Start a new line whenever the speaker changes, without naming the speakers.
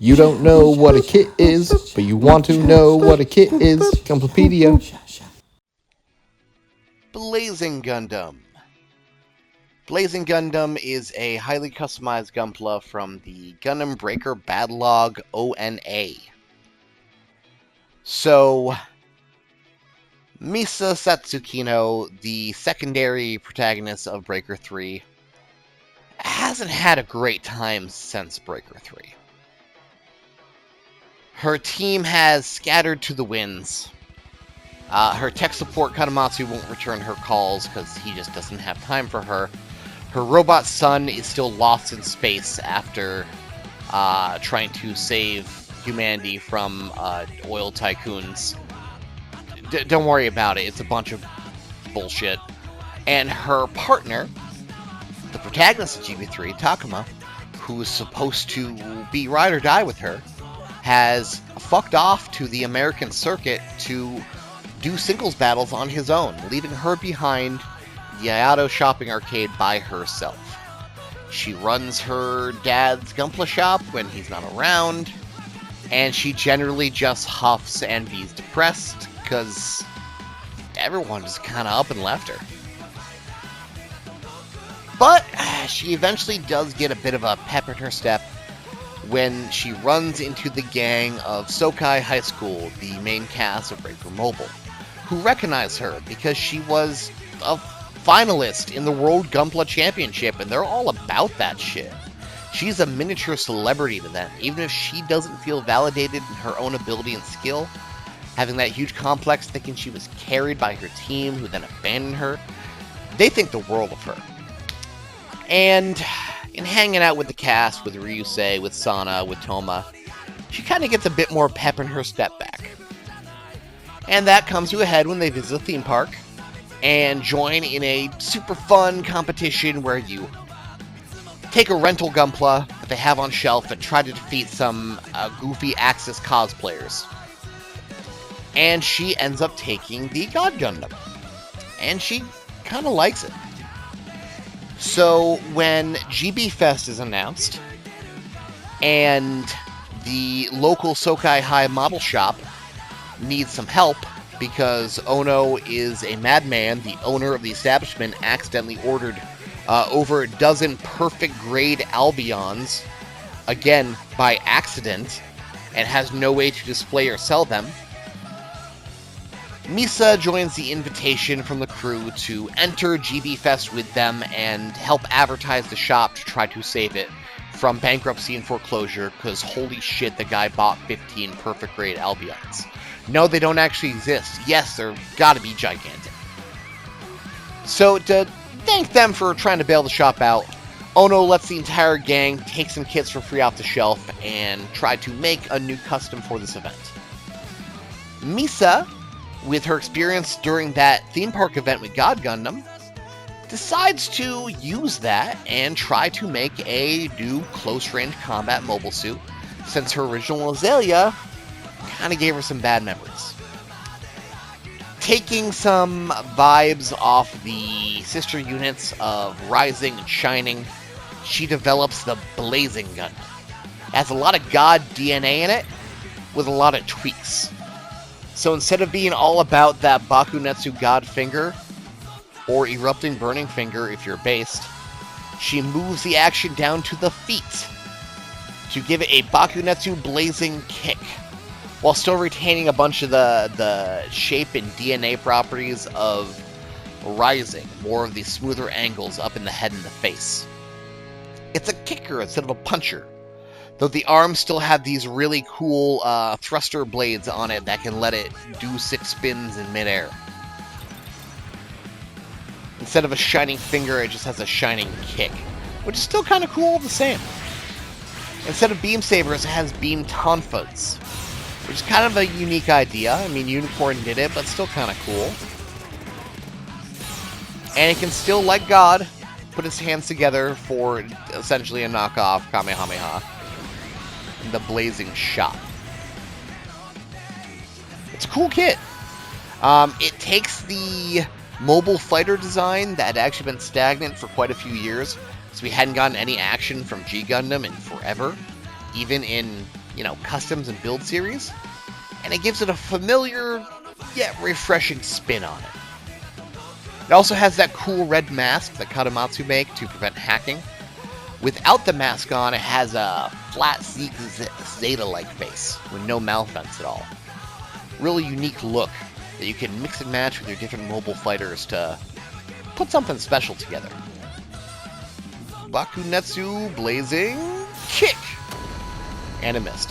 You don't know what a kit is, but you want to know what a kit is. Gunplapedia.
Blazing Gundam. Blazing Gundam is a highly customized Gunpla from the Gundam Breaker Battlelog ONA. So, Misa Satsukino, the secondary protagonist of Breaker 3, hasn't had a great time since Breaker 3. Her team has scattered to the winds. Her tech support Kanematsu won't return her calls because he just doesn't have time for her. Her robot son is still lost in space after trying to save humanity from oil tycoons. Don't worry about it. It's a bunch of bullshit. And her partner, the protagonist of GB3, Takuma, who's supposed to be ride or die with her, has fucked off to the American circuit to do singles battles on his own, leaving her behind the Ayato shopping arcade by herself. She runs her dad's Gunpla shop when he's not around, and she generally just huffs and be depressed because everyone just kind of up and left her. But she eventually does get a bit of a pep in her step when she runs into the gang of Sokai High School, the main cast of Breaker Mobile, who recognize her because she was a finalist in the World Gunpla Championship, and they're all about that shit. She's a miniature celebrity to them, even if she doesn't feel validated in her own ability and skill. Having that huge complex thinking she was carried by her team, who then abandoned her, they think the world of her. And in hanging out with the cast, with Ryusei, with Sana, with Toma, she kind of gets a bit more pep in her step back. And that comes to a head when they visit a theme park and join in a super fun competition where you take a rental Gunpla that they have on shelf and try to defeat some goofy Axis cosplayers. And she ends up taking the God Gundam. And she kind of likes it. So when GB Fest is announced, and the local Sokai High model shop needs some help because Ono is a madman, the owner of the establishment accidentally ordered over a dozen perfect grade Albions, again by accident, and has no way to display or sell them. Misa joins the invitation from the crew to enter GB Fest with them and help advertise the shop to try to save it from bankruptcy and foreclosure, because holy shit, the guy bought 15 perfect grade Albions. No, they don't actually exist. Yes, they're gotta be gigantic. So to thank them for trying to bail the shop out, Ono lets the entire gang take some kits for free off the shelf and try to make a new custom for this event. Misa, with her experience during that theme park event with God Gundam, decides to use that and try to make a new close-range combat mobile suit, since her original Azalea kind of gave her some bad memories. Taking some vibes off the sister units of Rising and Shining, she develops the Blazing Gundam. It has a lot of God DNA in it, with a lot of tweaks. So instead of being all about that Bakunetsu God Finger, or Erupting Burning Finger if you're based, she moves the action down to the feet to give it a Bakunetsu Blazing Kick, while still retaining a bunch of the shape and DNA properties of Rising, more of the smoother angles up in the head and the face. It's a kicker instead of a puncher, though the arms still have these really cool thruster blades on it that can let it do 6 spins in midair. Instead of a shining finger, it just has a shining kick, which is still kind of cool the same. Instead of beam sabers, it has beam tonfas, which is kind of a unique idea. I mean, Unicorn did it, but still kind of cool. And it can still, like God, put its hands together for essentially a knockoff Kamehameha, the Blazing Shot. It's a cool kit. It takes the mobile fighter design that had actually been stagnant for quite a few years, so we hadn't gotten any action from G Gundam in forever, even in customs and build series, and it gives it a familiar yet refreshing spin on it. It also has that cool red mask that Kadomatsu make to prevent hacking. Without the mask on, it has a flat Zeta-like face with no mouth vents at all. Really unique look that you can mix and match with your different mobile fighters to put something special together. Bakunetsu Blazing Kick! And a missed.